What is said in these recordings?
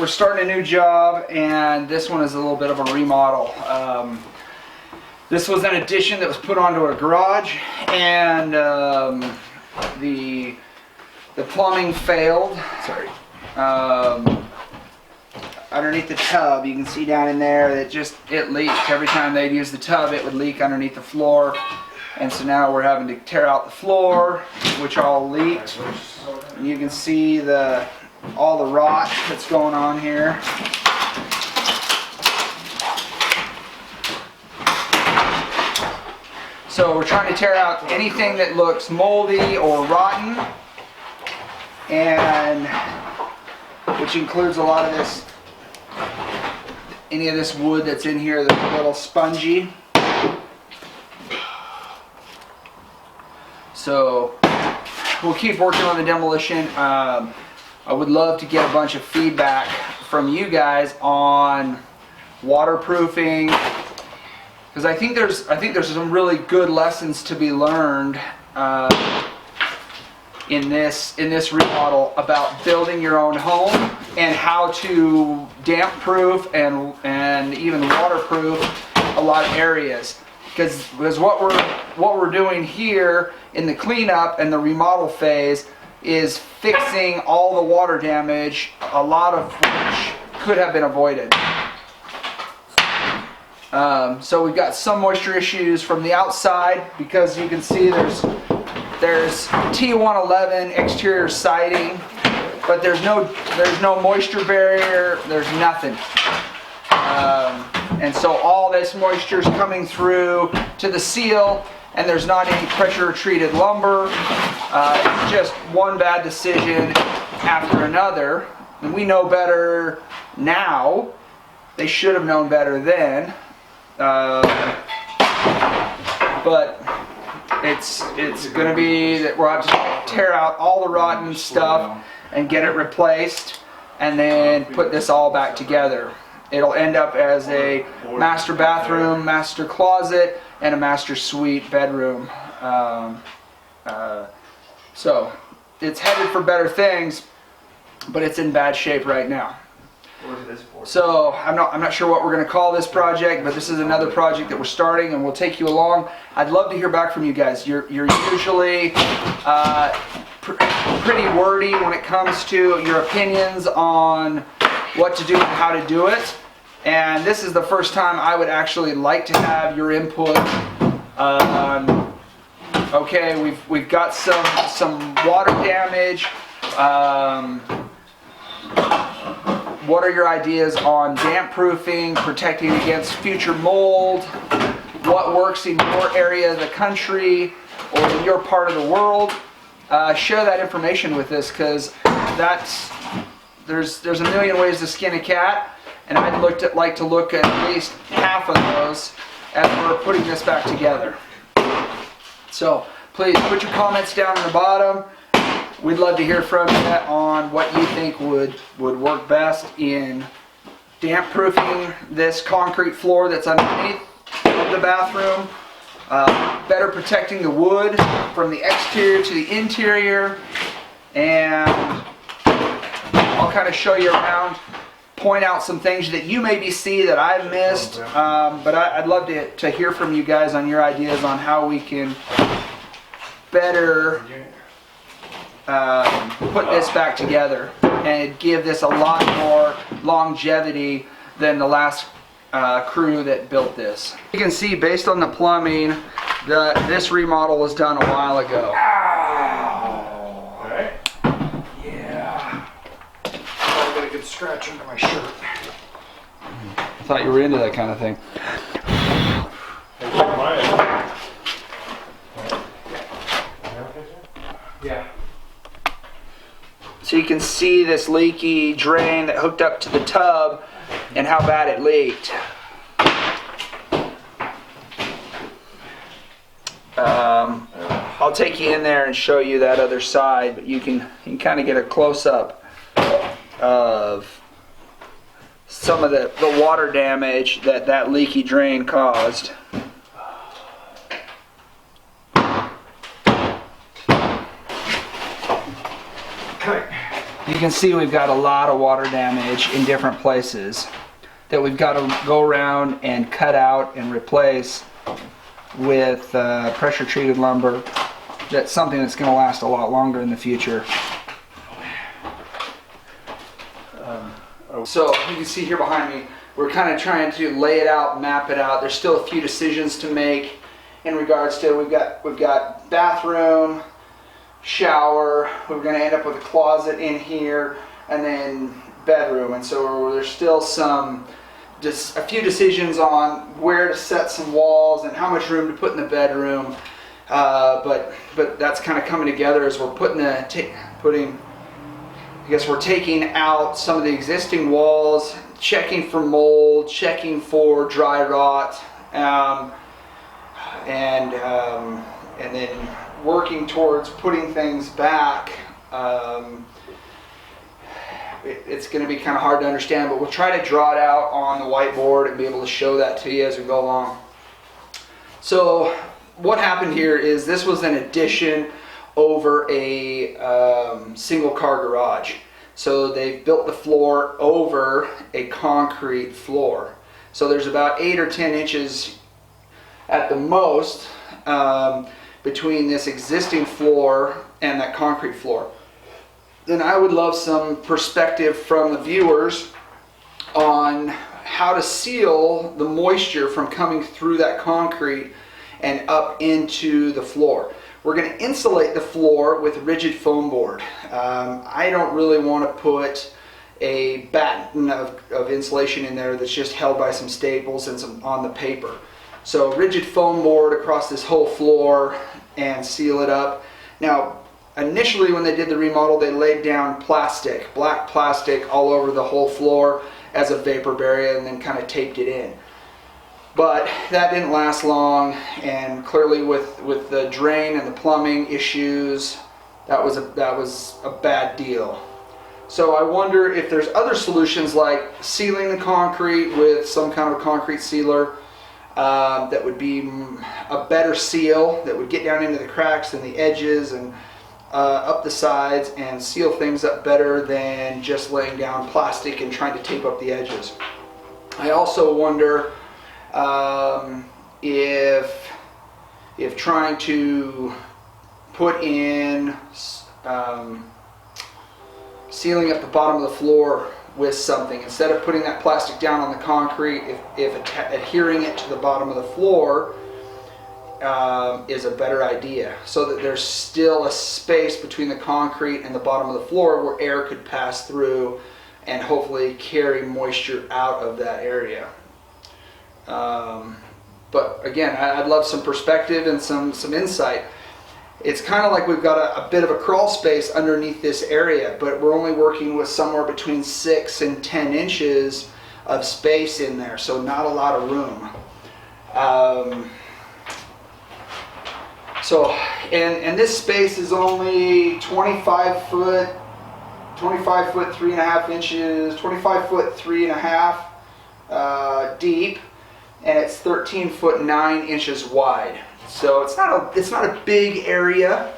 we're starting a new job, and this one is a little bit of a remodel. This was an addition that was put onto a garage, and the plumbing failed. Sorry. Underneath the tub, you can see down in there that it leaked. Every time they'd use the tub, it would leak underneath the floor. And so now we're having to tear out the floor, which all leaked. And you can see all the rot that's going on here. So we're trying to tear out anything that looks moldy or rotten, and which includes a lot of this, any of this wood that's in here that's a little spongy. So we'll keep working on the demolition. I would love to get a bunch of feedback from you guys on waterproofing, because I think there's some really good lessons to be learned in this remodel about building your own home and how to damp proof and even waterproof a lot of areas. Because what we're doing here in the cleanup and the remodel phase is fixing all the water damage, a lot of which could have been avoided. So we've got some moisture issues from the outside, because you can see there's T111 exterior siding, but there's no moisture barrier. There's nothing. And so all this moisture is coming through to the seal, and there's not any pressure treated lumber. It's just one bad decision after another. And we know better now. They should have known better then. But it's going to be that we'll have to tear out all the rotten stuff and get it replaced, and then put this all back together. It'll end up as a master bathroom, master closet, and a master suite bedroom. So it's headed for better things, but it's in bad shape right now. So I'm not sure what we're going to call this project, but this is another project that we're starting, and we'll take you along. I'd love to hear back from you guys. You're usually pretty wordy when it comes to your opinions on what to do and how to do it. And this is the first time I would actually like to have your input. Okay, we've got some water damage. What are your ideas on damp proofing, protecting against future mold? What works in your area of the country or in your part of the world? Share that information with us, because there's a million ways to skin a cat, and I'd like to look at least half of those as we're putting this back together. So please put your comments down in the bottom. We'd love to hear from you on what you think would work best in damp proofing this concrete floor that's underneath the bathroom, better protecting the wood from the exterior to the interior, and I'll kind of show you around, point out some things that you maybe see that I've missed, but I'd love to hear from you guys on your ideas on how we can better put this back together and give this a lot more longevity than the last crew that built this. You can see, based on the plumbing, this remodel was done a while ago. Ow! Alright. Yeah. I got a good scratch under my shirt. I thought you were into that kind of thing. Yeah. So you can see this leaky drain that hooked up to the tub and how bad it leaked. I'll take you in there and show you that other side, but you can kind of get a close-up of some of the water damage that leaky drain caused. Okay. You can see we've got a lot of water damage in different places that we've got to go around and cut out and replace with pressure treated lumber. That's something that's going to last a lot longer in the future. So you can see here behind me, we're kind of trying to lay it out, map it out. There's still a few decisions to make in regards to we've got bathroom, shower, we're going to end up with a closet in here, and then bedroom. And so there's still just a few decisions on where to set some walls and how much room to put in the bedroom. But that's kind of coming together as we're we're taking out some of the existing walls, checking for mold, checking for dry rot, and then working towards putting things back. It's going to be kind of hard to understand, but we'll try to draw it out on the whiteboard and be able to show that to you as we go along. So what happened here is this was an addition over a single car garage. So they've built the floor over a concrete floor. So there's about 8 or 10 inches at the most between this existing floor and that concrete floor. Then I would love some perspective from the viewers on how to seal the moisture from coming through that concrete and up into the floor. We're going to insulate the floor with rigid foam board. I don't really want to put a batten of insulation in there that's just held by some staples and some on the paper. So rigid foam board across this whole floor and seal it up. Now, initially when they did the remodel, they laid down plastic, black plastic all over the whole floor as a vapor barrier and then kind of taped it in. But that didn't last long, and clearly with the drain and the plumbing issues, that was a bad deal. So I wonder if there's other solutions like sealing the concrete with some kind of a concrete sealer that would be a better seal that would get down into the cracks and the edges and up the sides and seal things up better than just laying down plastic and trying to tape up the edges. I also wonder if trying to put in sealing up the bottom of the floor with something, instead of putting that plastic down on the concrete, if adhering it to the bottom of the floor is a better idea, so that there's still a space between the concrete and the bottom of the floor where air could pass through and hopefully carry moisture out of that area. But again, I'd love some perspective and some insight. It's kind of like we've got a bit of a crawl space underneath this area, but we're only working with somewhere between 6 and 10 inches of space in there, so not a lot of room. And this space is only 25 foot 3.5 inches, 25 foot 3.5 deep, and it's 13 foot 9 inches wide. So it's not a big area,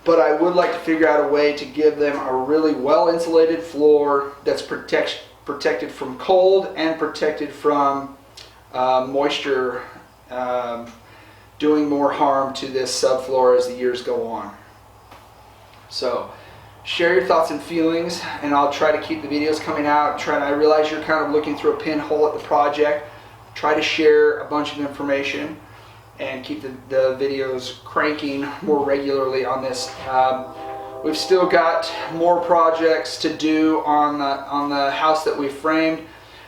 but I would like to figure out a way to give them a really well insulated floor that's protected from cold and protected from moisture doing more harm to this subfloor as the years go on. So share your thoughts and feelings, and I'll try to keep the videos coming out. I realize you're kind of looking through a pinhole at the project. Try to share a bunch of information and keep the videos cranking more regularly on this. We've still got more projects to do on the house that we framed,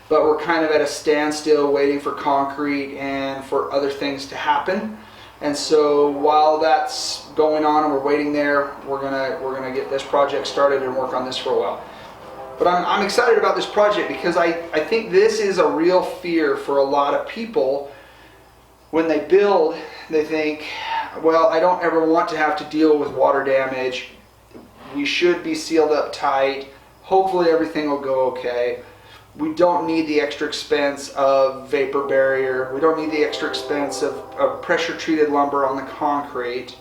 but we're kind of at a standstill waiting for concrete and for other things to happen. And so while that's going on and we're waiting there, we're gonna get this project started and work on this for a while. But I'm excited about this project because I think this is a real fear for a lot of people. When they build, they think, well, I don't ever want to have to deal with water damage. We should be sealed up tight. Hopefully everything will go okay. We don't need the extra expense of vapor barrier. We don't need the extra expense of pressure treated lumber on the concrete.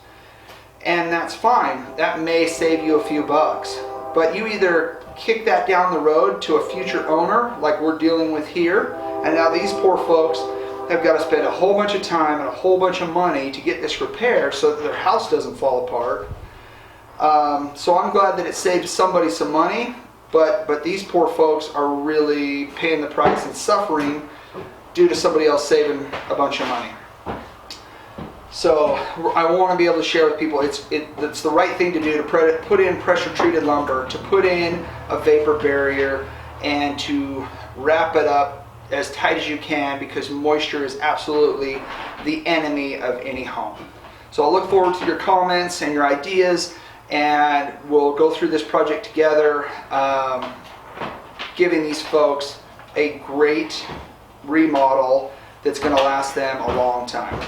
And that's fine. That may save you a few bucks. but you either kick that down the road to a future owner like we're dealing with here, and now these poor folks have got to spend a whole bunch of time and a whole bunch of money to get this repaired so that their house doesn't fall apart. So I'm glad that it saved somebody some money, but these poor folks are really paying the price and suffering due to somebody else saving a bunch of money. So I want to be able to share with people it's the right thing to do to put in pressure treated lumber, to put in a vapor barrier, and to wrap it up as tight as you can, because moisture is absolutely the enemy of any home. So I'll look forward to your comments and your ideas, and we'll go through this project together, giving these folks a great remodel that's going to last them a long time.